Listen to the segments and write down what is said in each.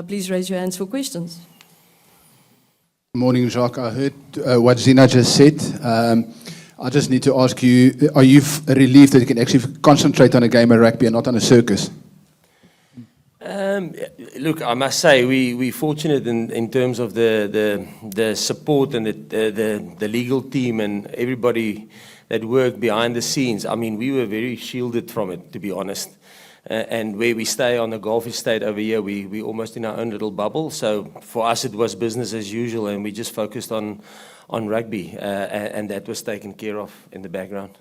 Please raise your hands for questions. Morning, Jacques. I heard what Zina just said. I just need to ask you, are you relieved that you can actually concentrate on a game of rugby and not on a circus? Look, I must say we're fortunate in terms of the support and the legal team and everybody that worked behind the scenes. I mean, we were very shielded from it, to be honest. And where we stay on the Gulf estate over here, we almost in our own little bubble. So for us, it was business as usual, and we just focused on rugby, and that was taken care of in the background.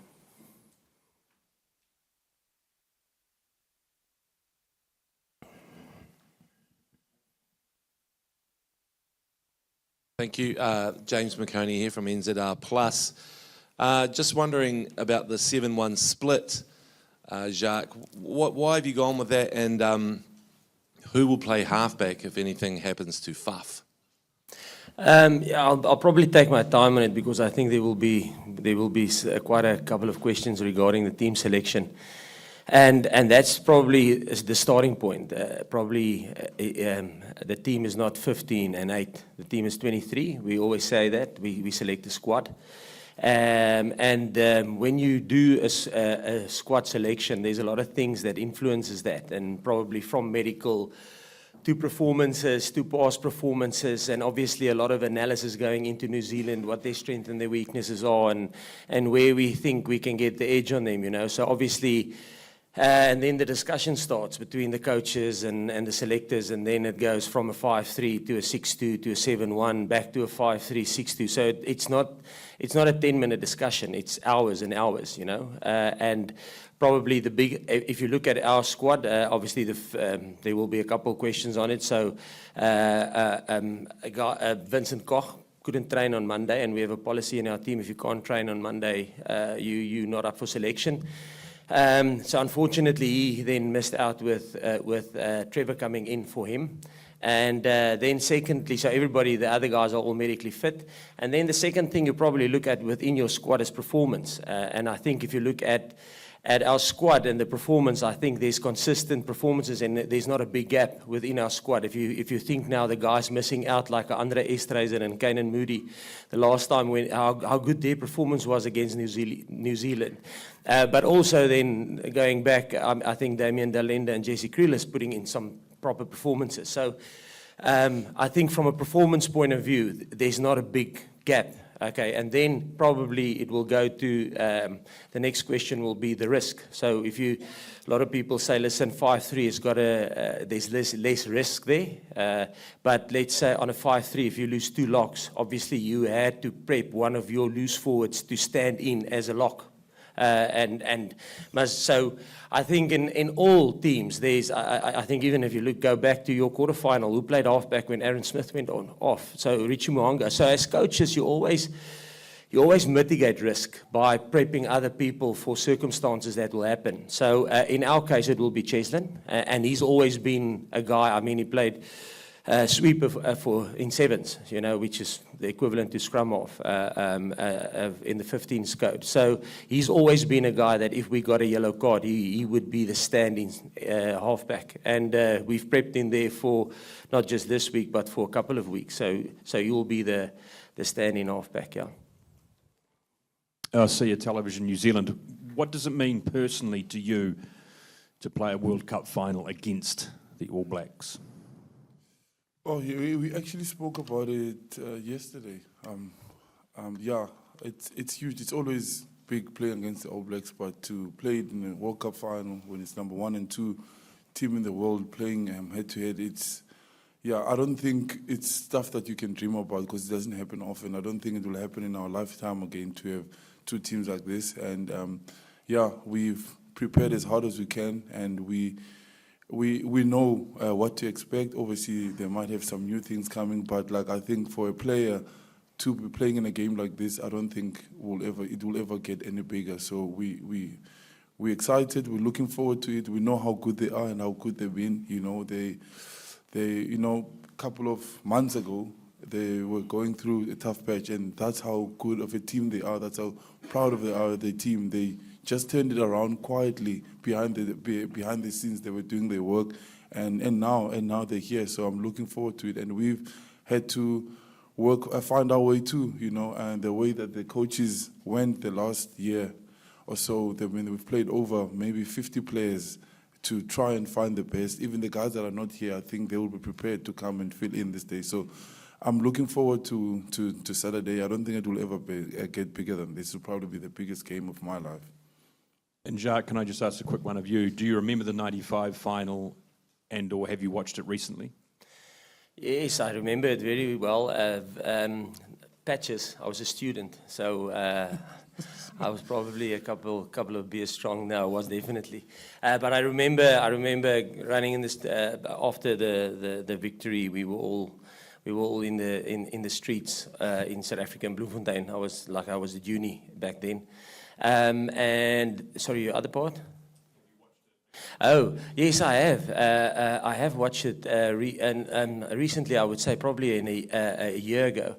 Thank you. James McConey here from NZR Plus. Just wondering about the 7-1 split, Jacques. Why have you gone with that, and who will play halfback if anything happens to Faf? Yeah, I'll probably take my time on it because I think there will be quite a couple of questions regarding the team selection. And that's probably the starting point. The team is not 15 and 8. The team is 23. We always say that. We select a squad. When you do a squad selection, there's a lot of things that influences that, and probably from medical to performances, to past performances, and obviously a lot of analysis going into New Zealand, what their strengths and their weaknesses are, and where we think we can get the edge on them, you know. So obviously, and then the discussion starts between the coaches and the selectors, and then it goes from a 5-3 to a 6-2 to a 7-1, back to a 5-3, 6-2. So it's not a 10-minute discussion. It's hours and hours, you know. And probably the big, if you look at our squad, obviously there will be a couple of questions on it. So Vincent Koch couldn't train on Monday, and we have a policy in our team: if you can't train on Monday, you're not up for selection. So unfortunately, he then missed out with Trevor coming in for him. And then secondly, so everybody, the other guys are all medically fit. And then the second thing you probably look at within your squad is performance. And I think if you look at our squad and the performance, I think there's consistent performances, and there's not a big gap within our squad. If you think now the guys missing out like Andre Estreisen and Kainan Moody, the last time how good their performance was against New Zealand. But also then going back, I think Damian Dalenda and Jesse Krulis putting in some proper performances. So I think from a performance point of view, there's not a big gap. Okay, and then probably it will go to the next question will be the risk. So a lot of people say, listen, 5-3 has got there's less risk there. But let's say on a 5-3, if you lose 2 locks, obviously you had to prep one of your loose forwards to stand in as a lock. So I think in all teams, I think even if you go back to your quarterfinal, who played halfback when Aaron Smith went off? So Richie Mo'unga. So as coaches, you always mitigate risk by prepping other people for circumstances that will happen. So in our case, it will be Cheslin, and he's always been a guy. I mean, he played sweeper in sevens, you know, which is the equivalent to scrum half in the 15s code. So he's always been a guy that if we got a yellow card, he would be the standing halfback. And we've prepped him there for not just this week, but for a couple of weeks. So he will be the standing halfback, yeah. Siya Television New Zealand. What does it mean personally to you to play a World Cup final against the All Blacks? Oh, yeah, we actually spoke about it yesterday. Yeah, it's huge. It's always big playing against the All Blacks, but to play it in a World Cup final when it's number 1 and 2 team in the world playing head-to-head, I don't think it's stuff that you can dream about because it doesn't happen often. I don't think it will happen in our lifetime again to have 2 teams like this. And we've prepared as hard as we can, and we know what to expect. Obviously, they might have some new things coming, but I think for a player to be playing in a game like this, I don't think it will ever get any bigger. So we're excited. We're looking forward to it. We know how good they are and how good they've been. You know, they a couple of months ago, they were going through a tough patch, and that's how good of a team they are. That's how proud they are of the team. They just turned it around quietly behind the scenes. They were doing their work, and now they're here. So I'm looking forward to it. And we've had to find our way too, you know, and the way that the coaches went the last year or so, we've played over maybe 50 players to try and find the best. Even the guys that are not here, I think they will be prepared to come and fill in this day. So I'm looking forward to Saturday. I don't think it will ever get bigger than this. It will probably be the biggest game of my life. And Jacques, can I just ask a quick one of you? Do you remember the 95 final or have you watched it recently? Yes, I remember it very well. Patches, I was a student, so I was probably a couple of beers strong. No, I was definitely. But I remember running in this after the victory. We were all in the streets in South Africa in Bloemfontein. I was at uni back then. And sorry, your other part. Oh, yes, I have. I have watched it recently, I would say probably a year ago,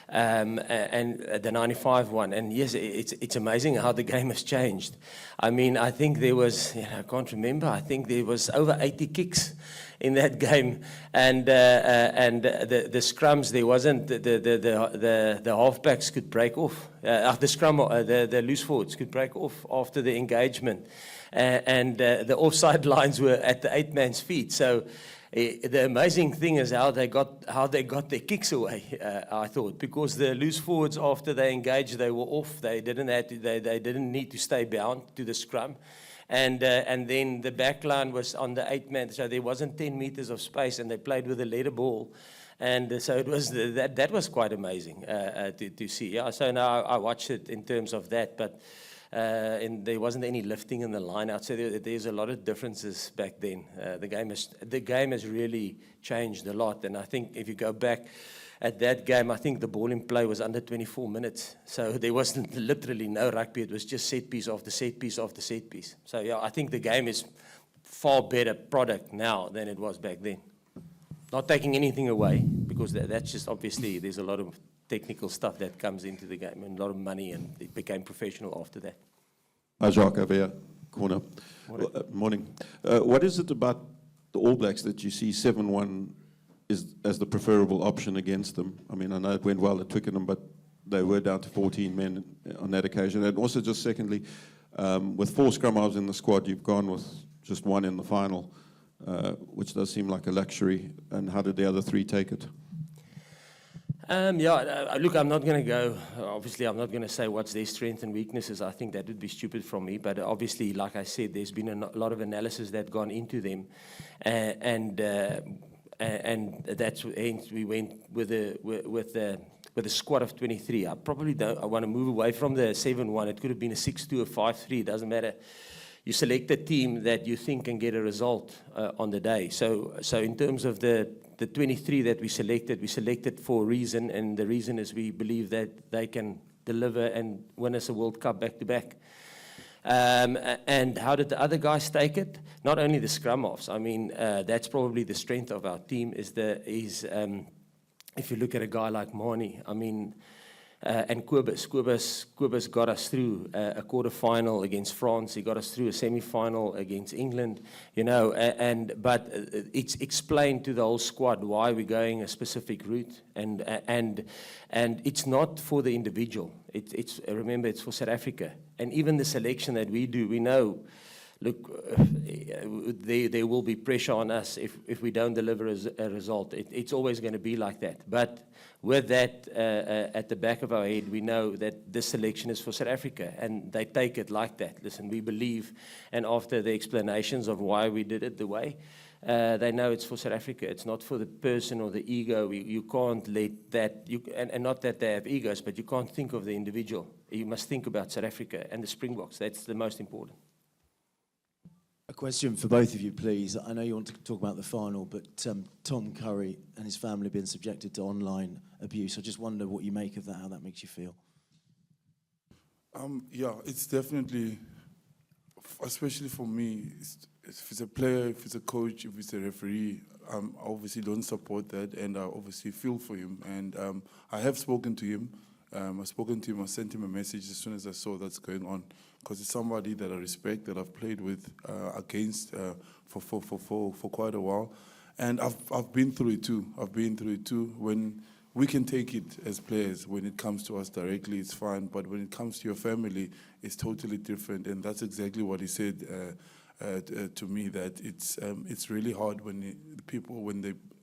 and the 95 one. And yes, it's amazing how the game has changed. I mean, I think there was, I can't remember, I think there was over 80 kicks in that game. And the scrums, there wasn't, the halfbacks could break off. The loose forwards could break off after the engagement. And the offside lines were at the 8 man's feet. So the amazing thing is how they got their kicks away. I thought, because the loose forwards, after they engaged, they were off. They didn't need to stay bound to the scrum, and then the back line was on the 8 man. So there wasn't 10 meters of space, and they played with a leather ball. And so it was that was quite amazing to see. Yeah. So now I watched it in terms of that, but. And there wasn't any lifting in the line out, so there's a lot of differences back then. The game has really changed a lot, and I think if you go back at that game, I think the ball in play was under 24 minutes. So there wasn't literally no rugby. It was just set piece after set piece after set piece. So yeah, I think the game is far better product now than it was back then. Not taking anything away, because that's just obviously there's a lot of technical stuff that comes into the game and a lot of money, and it became professional after that. Hi, Jacques, over here, corner. Morning. What is it about the All Blacks that you see 7-1 as the preferable option against them? I mean, I know it went well at Twickenham, but they were down to 14 men on that occasion. And also, just secondly, with 4 scrum halves in the squad, you've gone with just 1 in the final, which does seem like a luxury. And how did the other 3 take it? Look, I'm not going to go, obviously I'm not going to say what's their strengths and weaknesses. I think that would be stupid from me, but obviously, like I said, there's been a lot of analysis that gone into them, and that's hence we went with a squad of 23. I want to move away from the 7-1. It could have been a 6-2 or 5-3, it doesn't matter. You select a team that you think can get a result on the day. So in terms of the 23 that we selected for a reason, and the reason is we believe that they can deliver and win us a World Cup back-to-back. And how did the other guys take it? Not only the scrum offs. I mean, that's probably the strength of our team. If you look at a guy like Marnie, I mean. And Kobus got us through a quarter-final against France. He got us through a semi-final against England, you know. But it's explained to the whole squad why we're going a specific route, and it's not for the individual. Remember, it's for South Africa, and even the selection that we do, we know. Look, there will be pressure on us if we don't deliver a result. It's always going to be like that. But with that at the back of our head, we know that this selection is for South Africa, and they take it like that. Listen, we believe, and after the explanations of why we did it the way, they know it's for South Africa. It's not for the person or the ego. You can't let that, and not that they have egos, but you can't think of the individual. You must think about South Africa and the Springboks. That's the most important. A question for both of you, please. I know you want to talk about the final, but Tom Curry and his family have been subjected to online abuse. I just wonder what you make of that, how that makes you feel. Yeah, it's definitely, especially for me, if it's a player, if it's a coach, if it's a referee, I obviously don't support that, and I obviously feel for him. And I have spoken to him I've spoken to him. I sent him a message as soon as I saw that's going on, because it's somebody that I respect, that I've played with against for quite a while, and I've been through it too. I've been through it too. When we can take it as players, when it comes to us directly, it's fine. But when it comes to your family, it's totally different, and that's exactly what he said to me. That it's really hard when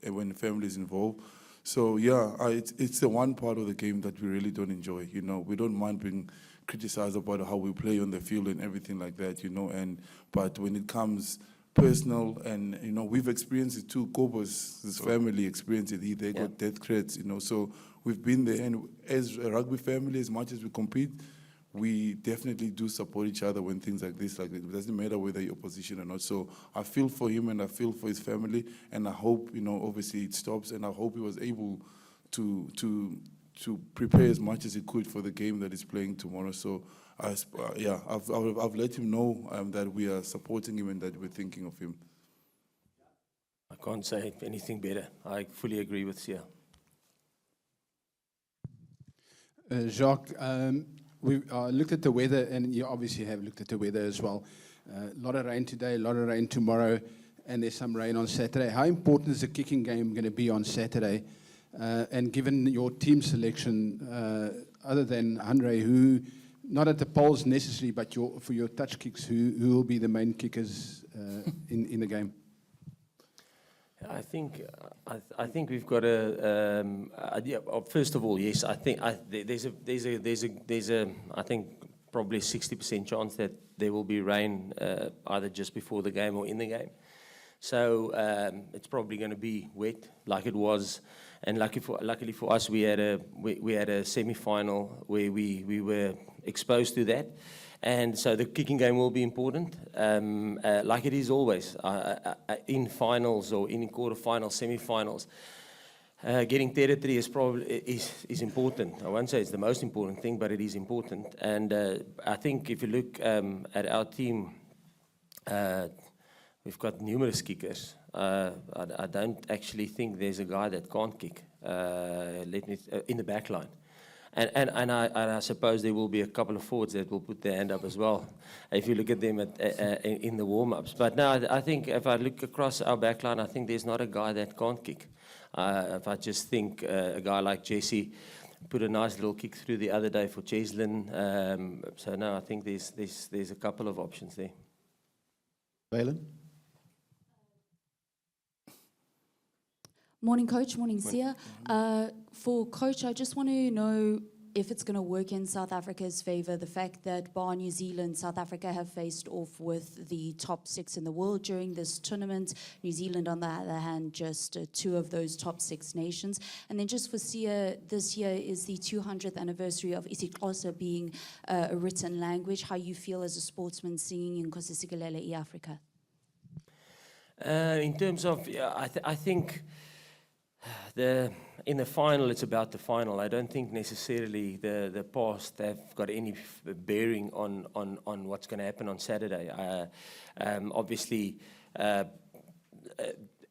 when family is involved. So yeah, it's the one part of the game that we really don't enjoy. You know, we don't mind being criticized about how we play on the field and everything like that. You know, but when it comes personal, and you know, we've experienced it too. Kobo's family experienced it. They got death threats. You know, so we've been there. And as a rugby family, as much as we compete, we definitely do support each other when things like this. It doesn't matter whether you're opposition or not. So I feel for him and I feel for his family, and I hope, you know, obviously it stops, and I hope he was able to prepare as much as he could for the game that he's playing tomorrow. So I've let him know that we are supporting him and that we're thinking of him. I can't say anything better. I fully agree with Siya. Jacques, we looked at the weather, and you obviously have looked at the weather as well. A lot of rain today, a lot of rain tomorrow, and there's some rain on Saturday. How important is the kicking game going to be on Saturday? And given your team selection, other than Andre, who, not at the polls necessarily, but for your touch kicks, who will be the main kickers in the game? I think we've got a. First of all, yes. I think there's a. I think probably 60% chance that there will be rain either just before the game or in the game. So it's probably going to be wet, like it was. And luckily for us, we had a semi-final where we were exposed to that. And so the kicking game will be important, like it is always in finals or in quarterfinals, semi-finals. Getting territory is important. I won't say it's the most important thing, but it is important. And I think if you look at our team, we've got numerous kickers. I don't actually think there's a guy that can't kick. In the back line. And I suppose there will be a couple of forwards that will put their hand up as well, if you look at them in the warm-ups. But no, I think if I look across our backline, I think there's not a guy that can't kick. If I just think a guy like Jesse put a nice little kick through the other day for Cheslin. So no, I think there's a couple of options there. Valen? Morning, Coach. Morning, Siya. For Coach, I just want to know if it's going to work in South Africa's favour, the fact that bar New Zealand, South Africa have faced off with the top 6 in the world during this tournament. New Zealand, on the other hand, just 2 of those top 6 nations. And then just for Siya, this year is the 200th anniversary of isiXhosa being a written language. How you feel as a sportsman singing in Nkosisikelele, Africa? In terms of, I think... in the final, it's about the final. I don't think necessarily the past have got any bearing on what's going to happen on Saturday. Obviously,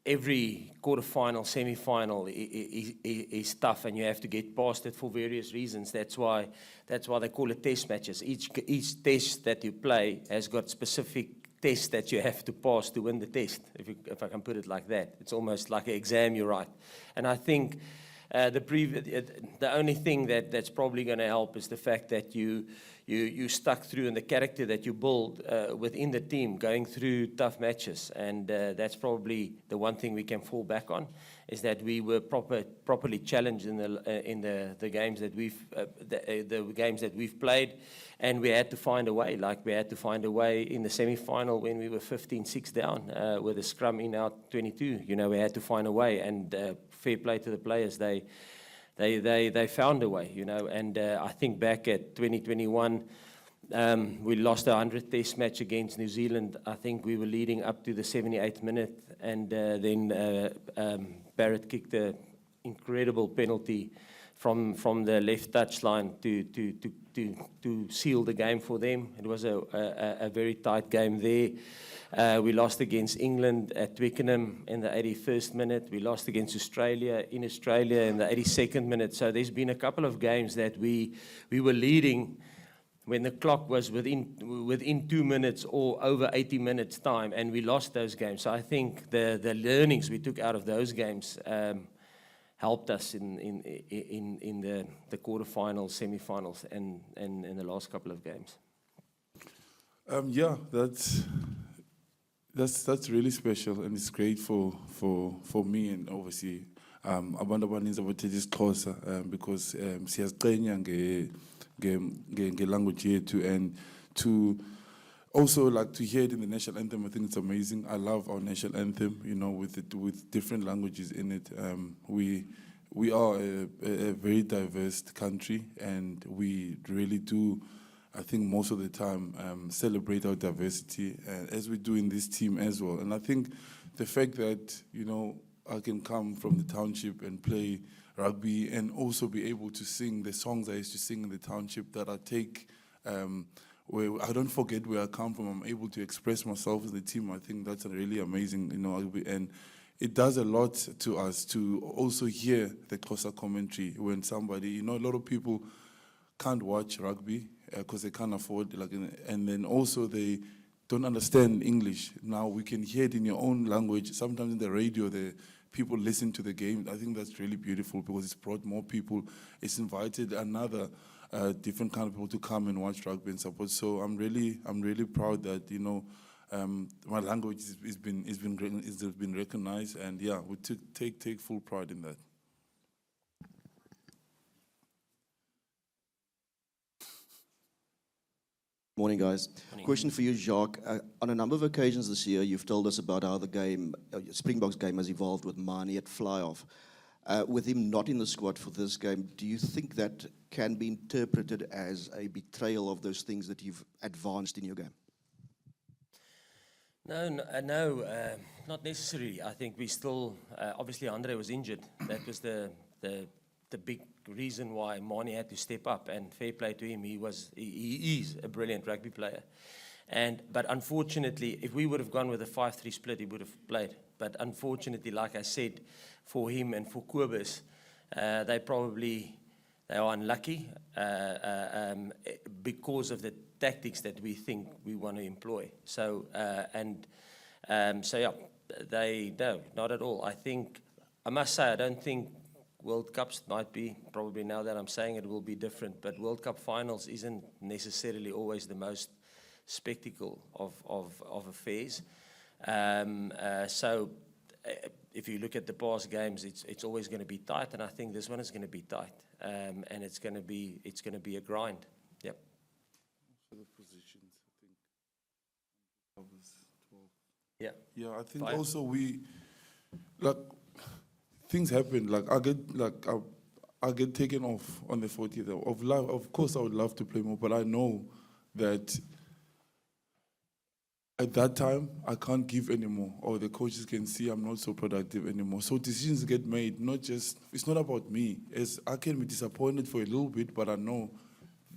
every quarterfinal, semi-final is tough, and you have to get past it for various reasons. That's why they call it test matches. Each test that you play has got specific tests that you have to pass to win the test, if I can put it like that. It's almost like an exam you write. And I think the only thing that's probably going to help is the fact that you stuck through, and the character that you build within the team going through tough matches. And that's probably the one thing we can fall back on, is that we were properly challenged in the games that the games that we've played, and we had to find a way. Like we had to find a way in the semi-final when we were 15-6 down with a scrum in our 22. You know, we had to find a way, and fair play to the players. They found a way, you know. And I think back at 2021, we lost our 100th test match against New Zealand. I think we were leading up to the 78th minute, and then Barrett kicked an incredible penalty from the left touchline to to seal the game for them. It was a very tight game there. We lost against England at Twickenham in the 81st minute. We lost against Australia in Australia in the 82nd minute. So there's been a couple of games that we were leading when the clock was within 2 minutes or over 80 minutes time, and we lost those games. So I think the learnings we took out of those games helped us in the quarterfinals, semi-finals, and in the last couple of games. Yeah, that's really special, and it's great for me, and obviously abantu abaninzi abathetha isiXhosa because siyaziqenya nge-language yethu, and to also like to hear it in the national anthem. I think it's amazing. I love our national anthem, you know, with different languages in it. We are a very diverse country, and we really do, I think most of the time, celebrate our diversity, as we do in this team as well. And I think the fact that, you know, I can come from the township and play rugby and also be able to sing the songs I used to sing in the township, that I take, where I don't forget where I come from. I'm able to express myself in the team. I think that's really amazing, you know, and it does a lot to us to also hear the Xhosa commentary when somebody, you know, a lot of people can't watch rugby because they can't afford, like, and then also they don't understand English. Now we can hear it in your own language. Sometimes in the radio, the people listen to the game. I think that's really beautiful because it's brought more people. It's invited another different kind of people to come and watch rugby and support. So I'm really proud that, you know, my language has been recognized, and yeah, we take full pride in that. Morning, guys. Morning. Question for you, Jacques. On a number of occasions this year, you've told us about how the game, Springbok's game, has evolved with Mani at fly-off. With him not in the squad for this game, do you think that can be interpreted as a betrayal of those things that you've advanced in your game? No, not necessarily. I think we still, obviously Andre was injured. That was the big reason why Mani had to step up, and fair play to him. He is a brilliant rugby player. But unfortunately, if we would have gone with a 5-3 split, he would have played. But unfortunately, like I said, for him and for Kobus, they are unlucky because of the tactics that we think we want to employ. So yeah, no, not at all. I must say, I don't think World Cups might be, probably now that I'm saying it will be different, but World Cup finals isn't necessarily always the most spectacle of affairs. So if you look at the past games, it's always going to be tight, and I think this one is going to be tight, and it's going to be a grind. Yep. For the positions, I think covers 12. Yeah. Yeah, I think 5. also we, like, things happen. Like I get taken off on the 40th of life. Of course, I would love to play more, but I know that at that time I can't give anymore, or the coaches can see I'm not so productive anymore. So decisions get made. It's not about me. I can be disappointed for a little bit, but I know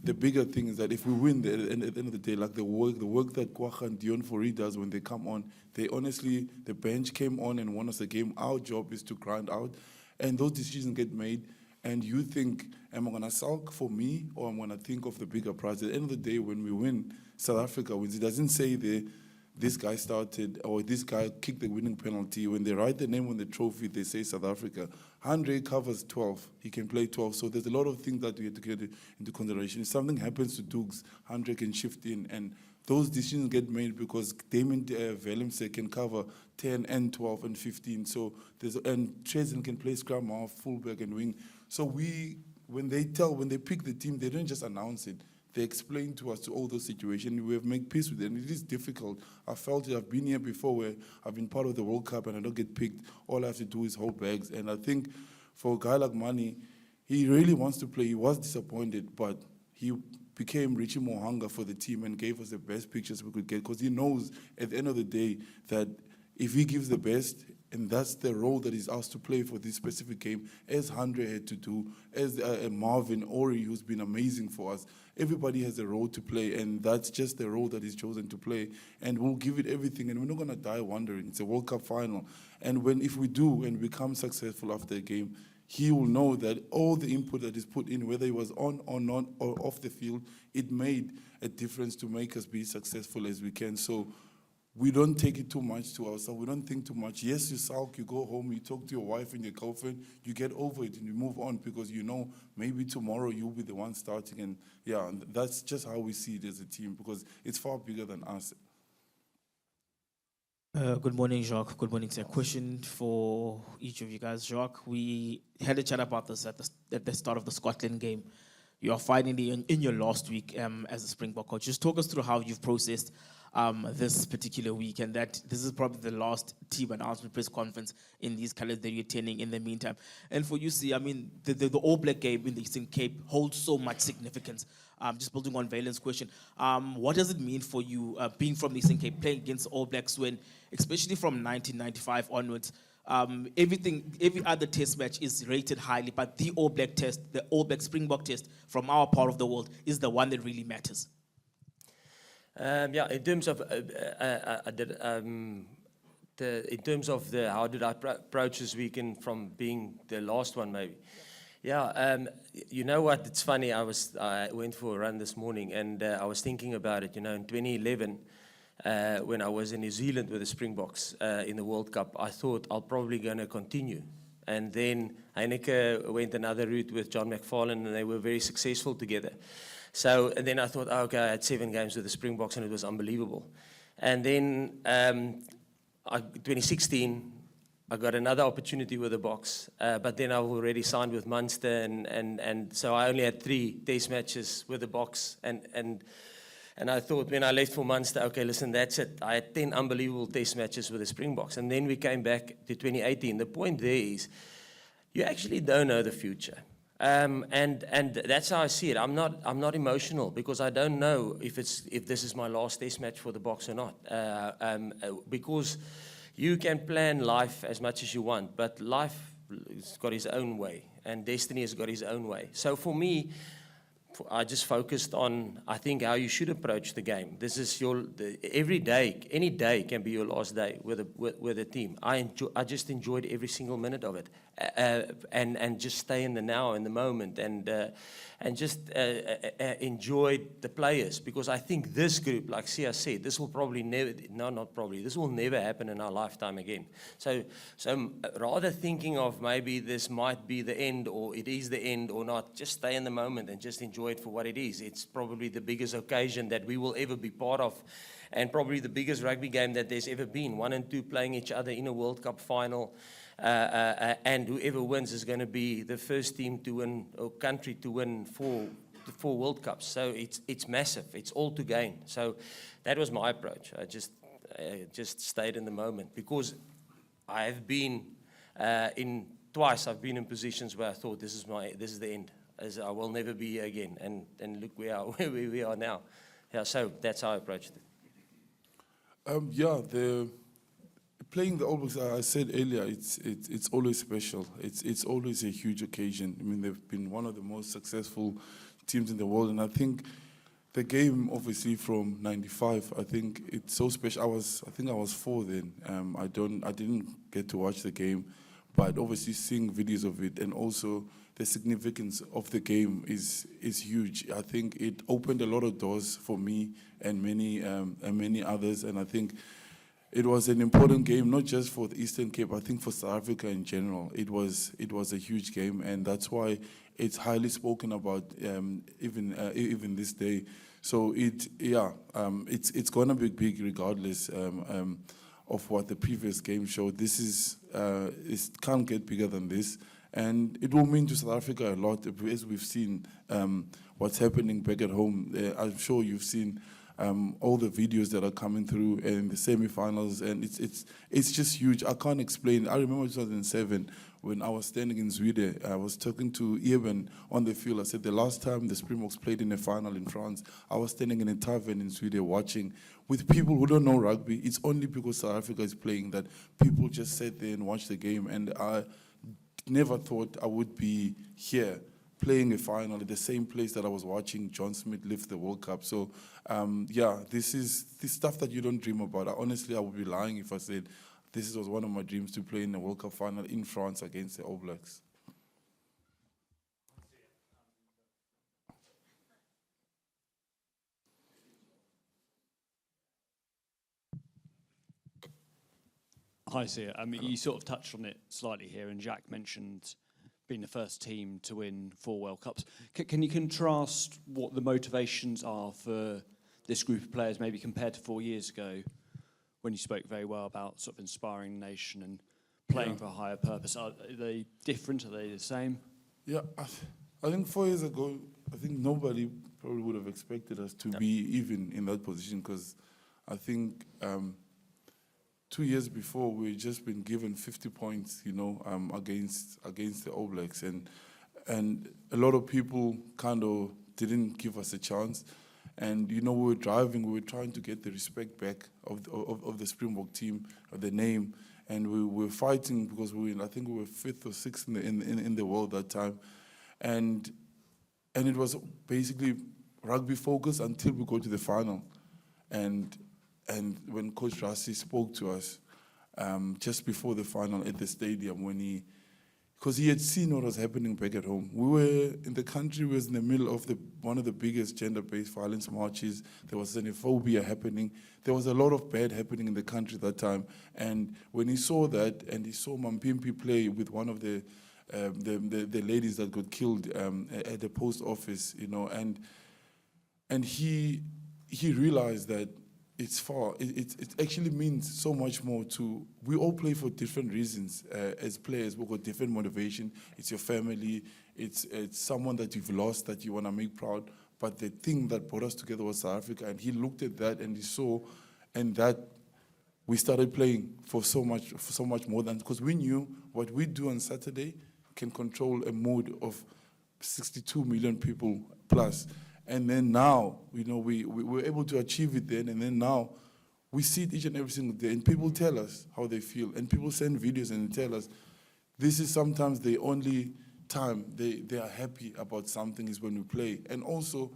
the bigger thing is that if we win, at the end of the day, like the work that Kwagga and Dion Fourie does when they come on, they honestly, the bench came on and won us the game. Our job is to grind out, and those decisions get made. And you think, am I going to sulk for me, or am I going to think of the bigger prize? At the end of the day, when we win, South Africa wins. It doesn't say this guy started or this guy kicked the winning penalty. When they write the name on the trophy, they say South Africa. Andre covers 12. He can play 12. So there's a lot of things that we have to get into consideration. If something happens to Dukes, Andre can shift in. And those decisions get made because Damon Willemse can cover 10 and 12 and 15. So and Trezen can play scrum half, fullback and wing. So when they pick the team, they don't just announce it. They explain to us to all those situations. We have made peace with it, and it is difficult. I felt it. I've been here before where I've been part of the World Cup and I don't get picked. All I have to do is hold bags. And I think for a guy like Mani, he really wants to play. He was disappointed, but he became Richie Mohanga for the team and gave us the best pictures we could get because he knows at the end of the day that if he gives the best And that's the role that he's asked to play for this specific game, as Andre had to do, as Marvin, Ori, who's been amazing for us. Everybody has a role to play, and that's just the role that he's chosen to play. And we'll give it everything, and we're not going to die wondering. It's a World Cup final. And if we do and become successful after the game, he will know that all the input that is put in, whether he was on or not or off the field, it made a difference to make us be successful as we can. So we don't take it too much to ourselves. We don't think too much. Yes, you sulk, you go home, you talk to your wife and your girlfriend, you get over it and you move on because you know maybe tomorrow you'll be the one starting. And yeah, and that's just how we see it as a team because it's far bigger than us. Good morning, Jacques. Good morning. It's a question for each of you guys. Jacques, we had a chat about this at the start of the Scotland game. You are finally in your last week as a Springbok coach. Just talk us through how you've processed this particular week, and that this is probably the last team announcement press conference in these colours that you're attending in the meantime. And for you, see, I mean, the All Black game in the Eastern Cape holds so much significance. Just building on Valen's question, what does it mean for you being from the Eastern Cape, playing against All Blacks when, especially from 1995 onwards, every other test match is rated highly, but the All Black test, the All Black Springbok test from our part of the world is the one that really matters? Yeah, in terms of how did I approach this weekend from being the last one, maybe. Yeah, you know what? It's funny. I went for a run this morning, and I was thinking about it. You know, in 2011, when I was in New Zealand with the Springboks in the World Cup, I thought I'll probably going to continue. And then Heineke went another route with John McFarlane, and they were very successful together. So, and then I thought, oh, okay, I had 7 games with the Springboks, and it was unbelievable. And then 2016, I got another opportunity with the Boks, but then I've already signed with Munster, and so I only had 3 test matches with the Boks, and I thought when I left for Munster, okay, listen, that's it. I had 10 unbelievable test matches with the Springboks, and then we came back to 2018. The point there is, you actually don't know the future. And that's how I see it. I'm not emotional because I don't know if this is my last test match for the Boks or not. Because you can plan life as much as you want, but life has got its own way, and destiny has got its own way. So for me, I just focused on, I think, how you should approach the game. This is every day, any day can be your last day with a team. I just enjoyed every single minute of it, and just stay in the now, in the moment, and just enjoy the players, because I think this group, like Siya said, this will probably never, no, not probably, this will never happen in our lifetime again. So rather thinking of maybe this might be the end, or it is the end or not, just stay in the moment and just enjoy it for what it is. It's probably the biggest occasion that we will ever be part of, and probably the biggest rugby game that there's ever been. 1 and 2 playing each other in a World Cup final, and whoever wins is going to be the first team to win, or country to win 4 World Cups. So it's massive. It's all to gain. So that was my approach. I just stayed in the moment, because I have been twice. I've been in positions where I thought this is the end. As I will never be here again, and look where we are now. Yeah, so that's how I approached it. Playing the All Blacks, I said earlier, it's always special. It's always a huge occasion. I mean, they've been one of the most successful teams in the world, and I think the game, obviously from '95, I think it's so special. I think I was 4 then. I didn't get to watch the game, but obviously seeing videos of it, and also the significance of the game is huge. I think it opened a lot of doors for me and many others, and I think it was an important game, not just for the Eastern Cape, I think for South Africa in general. It was a huge game, and that's why it's highly spoken about even this day. So it's gonna be big regardless of what the previous game showed. It can't get bigger than this. And it will mean to South Africa a lot, as we've seen what's happening back at home. I'm sure you've seen all the videos that are coming through and the semi-finals, and it's just huge. I can't explain. I remember 2007 when I was standing in Sweden. I was talking to Eben on the field. I said the last time the Springboks played in a final in France, I was standing in a tavern in Sweden watching with people who don't know rugby. It's only because South Africa is playing that people just sat there and watched the game, and I never thought I would be here playing a final at the same place that I was watching John Smith lift the World Cup. So, yeah, this is the stuff that you don't dream about. Honestly, I would be lying if I said this was one of my dreams, to play in the World Cup final in France against the All Blacks. Hi, Siya. I mean, you sort of touched on it slightly here, and Jacques mentioned being the first team to win 4 World Cups. Can you contrast what the motivations are for this group of players, maybe compared to 4 years ago, when you spoke very well about sort of inspiring the nation and playing for a higher purpose? Are they different? Are they the same? Yeah, I think 4 years ago, I think nobody probably would have expected us to be even in that position, because I think 2 years before we'd just been given 50 points, you know, against the All Blacks, and a lot of people kind of didn't give us a chance. And you know, we were trying to get the respect back of the Springbok team, of the name, and we were fighting because I think we were 5th or 6th in the world that time, and it was basically rugby focused until we go to the final, and when Coach Rassie spoke to us just before the final at the stadium, because he had seen what was happening back at home. We were in the country, we was in the middle of one of the biggest gender-based violence marches. There was xenophobia happening. There was a lot of bad happening in the country that time. And when he saw that, and he saw Mampimpi play with one of the ladies that got killed at the post office, you know, and he realized that it actually means so much more to, we all play for different reasons as players. We've got different motivation. It's your family, it's someone that you've lost that you want to make proud. But the thing that brought us together was South Africa, and he looked at that and he saw, and that we started playing for so much more than, because we knew what we do on Saturday can control a mood of 62 million people plus. And then now, you know, we were able to achieve it then, and then now we see it each and every single day, and people tell us how they feel, and people send videos and tell us this is sometimes the only time they are happy about something is when we play. And also,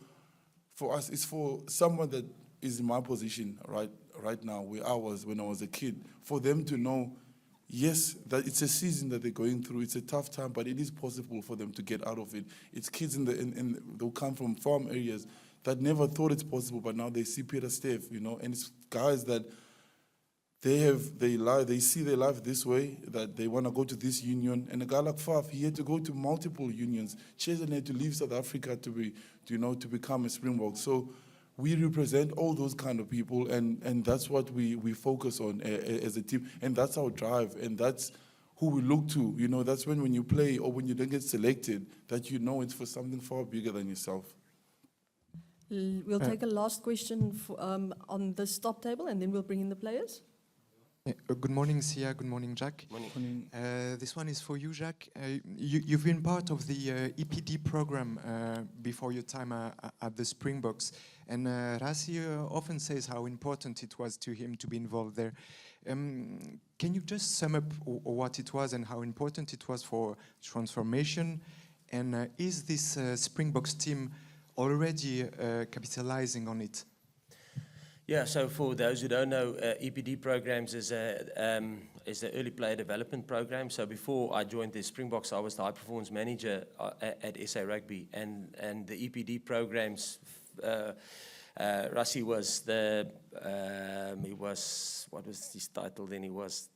for us, it's for someone that is in my position right now, where I was when I was a kid, for them to know, yes, that it's a season that they're going through. It's a tough time, but it is possible for them to get out of it. It's kids they'll come from farm areas that never thought it's possible, but now they see Peter Steph, you know, and it's guys that they see their life this way, that they want to go to this union. And a guy like Faf, he had to go to multiple unions. Cheslin had to leave South Africa to become a Springbok. So we represent all those kind of people, and that's what we focus on as a team, and that's our drive, and that's who we look to. You know, that's when you play or when you don't get selected, that you know it's for something far bigger than yourself. We'll take a last question on this top table, and then we'll bring in the players. Good morning, Siya. Good morning, Jacques. Morning. This one is for you, Jacques. You've been part of the EPD program before your time at the Springboks, and Rassie often says how important it was to him to be involved there. Can you just sum up what it was and how important it was for transformation? And is this Springboks team already capitalizing on it? Yeah, so for those who don't know, EPD programs is the early player development program. So before I joined the Springboks, I was the high performance manager at SA Rugby, and the EPD programs. Rassie was what was his title then? He was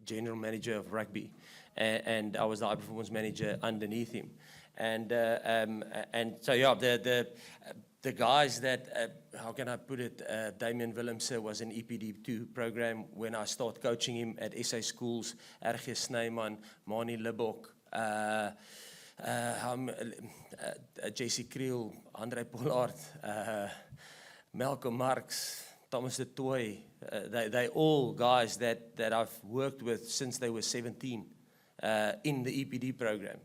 general manager of rugby, and I was the high performance manager underneath him, and so yeah, the guys that, how can I put it, Damian Willemse was in EPD2 program when I started coaching him at SA schools, R.G. Snyman, Mani Libok, Jesse Creel, Andre Pollard, Malcolm Marx, Thomas de Toy, they all guys that I've worked with since they were 17 in the EPD program.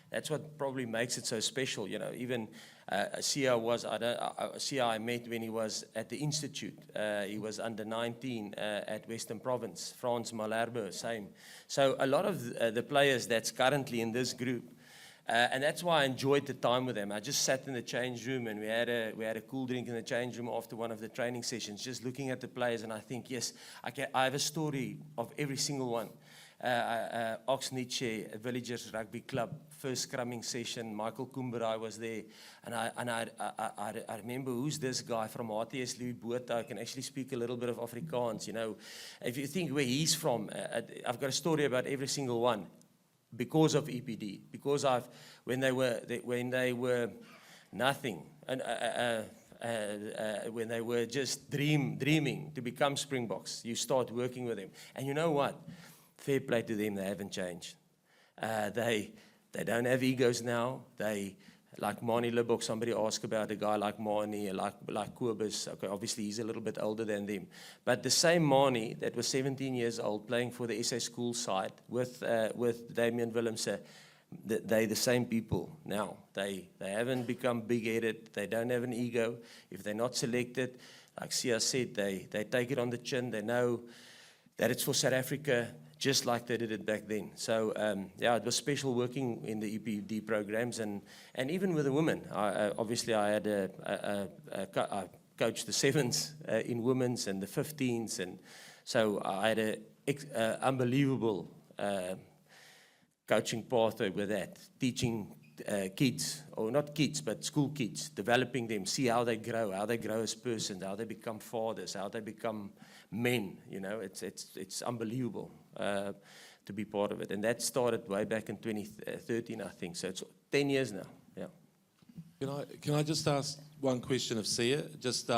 That's what probably makes it so special, you know. Even Siya I met when he was at the Institute. He was under 19 at Western Province. Frans Malherbe, same. So a lot of the players that's currently in this group, and that's why I enjoyed the time with them. I just sat in the change room and we had a cool drink in the change room after one of the training sessions, just looking at the players, and I think, yes, I have a story of every single one. Oxnitsche, Villagers Rugby Club, first scrumming session, Michael Kumberai was there, and I remember, who's this guy from HTS Louis Botha, can actually speak a little bit of Afrikaans, you know. If you think where he's from, I've got a story about every single one because of EPD, because when they were nothing, and when they were just dreaming to become Springboks, you start working with them, and you know what? Fair play to them, they haven't changed. They don't have egos now. Like Mani Libok, somebody asked about a guy like Mani, like Kobus. Okay, obviously he's a little bit older than them. But the same Mani that was 17 years old playing for the SA school side with Damian Willemse, they're the same people now. They haven't become big-headed. They don't have an ego. If they're not selected, like Siya said, they take it on the chin. They know that it's for South Africa, just like they did it back then. So, yeah, it was special working in the EPD programs, and even with the women. Obviously, I had I coached the 7s in women's and the 15s, and so I had an unbelievable coaching pathway with that, teaching kids, or not kids, but school kids, developing them, see how they grow as persons, how they become fathers, how they become men. You know, it's unbelievable to be part of it, and that started way back in 2013, I think. So it's 10 years now. Yeah. Can I just ask one question of Siya? Just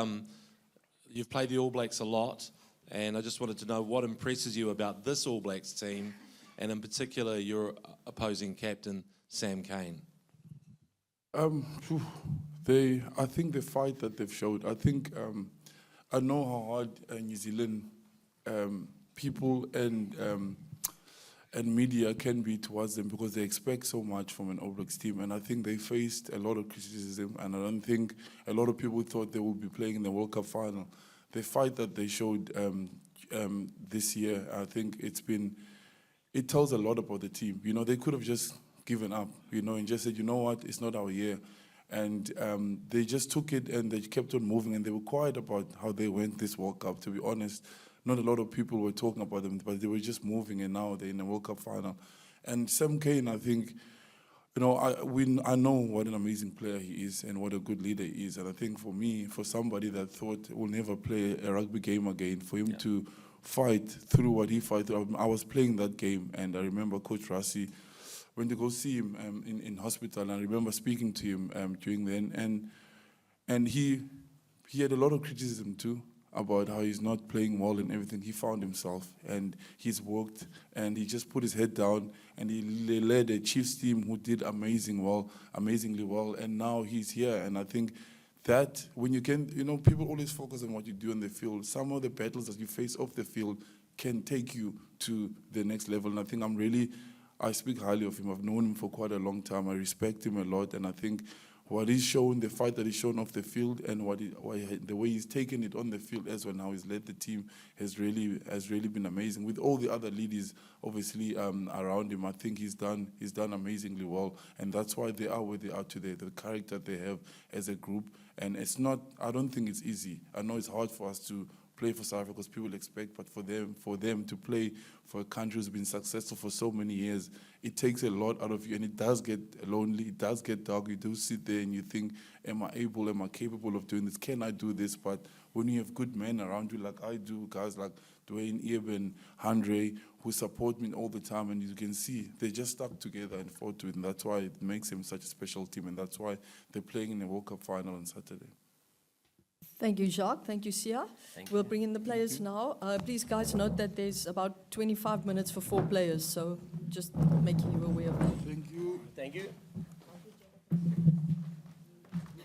you've played the All Blacks a lot, and I just wanted to know what impresses you about this All Blacks team, and in particular your opposing captain Sam Cane. I think the fight that they've showed, I think, I know how hard New Zealand people and media can be towards them, because they expect so much from an All Blacks team, and I think they faced a lot of criticism, and I don't think a lot of people thought they would be playing in the World Cup final. The fight that they showed this year, I think it tells a lot about the team. You know, they could have just given up, you know, and just said, you know what, it's not our year. And they just took it and they kept on moving, and they were quiet about how they went this World Cup. To be honest, not a lot of people were talking about them, but they were just moving, and now they're in the World Cup final. And Sam Cane, I think, you know, I know what an amazing player he is and what a good leader he is. And I think for me, for somebody that thought will never play a rugby game again, for him to fight through what he fight through. I was playing that game, and I remember Coach Rassi, went to go see him in hospital, and I remember speaking to him during then, and he had a lot of criticism too about how he's not playing well and everything. He found himself, and he's worked, and he just put his head down, and he led a Chiefs team who did amazingly well, and now he's here. And I think that when you can, you know, people always focus on what you do on the field. Some of the battles that you face off the field can take you to the next level, and I think I speak highly of him. I've known him for quite a long time. I respect him a lot, and I think what he's shown, the fight that he's shown off the field, and the way he's taken it on the field as well, now he's led the team, has really been amazing. With all the other leaders, obviously, around him, I think he's done amazingly well, and that's why they are where they are today. The character they have as a group, and I don't think it's easy. I know it's hard for us to play for South Africa because people expect, but for them to play for a country who's been successful for so many years, it takes a lot out of you, and it does get lonely, it does get dark. You do sit there and you think, am I capable of doing this? Can I do this? But when you have good men around you, like I do, guys like Dwayne, Eben, Andre, who support me all the time, and you can see they just stuck together and fought to it, and that's why it makes them such a special team, and that's why they're playing in the World Cup final on Saturday. Thank you, Jacques. Thank you, Siya. We'll bring in the players now. Please, guys, note that there's about 25 minutes for 4 players, so just making you aware of that. Thank you. Thank you.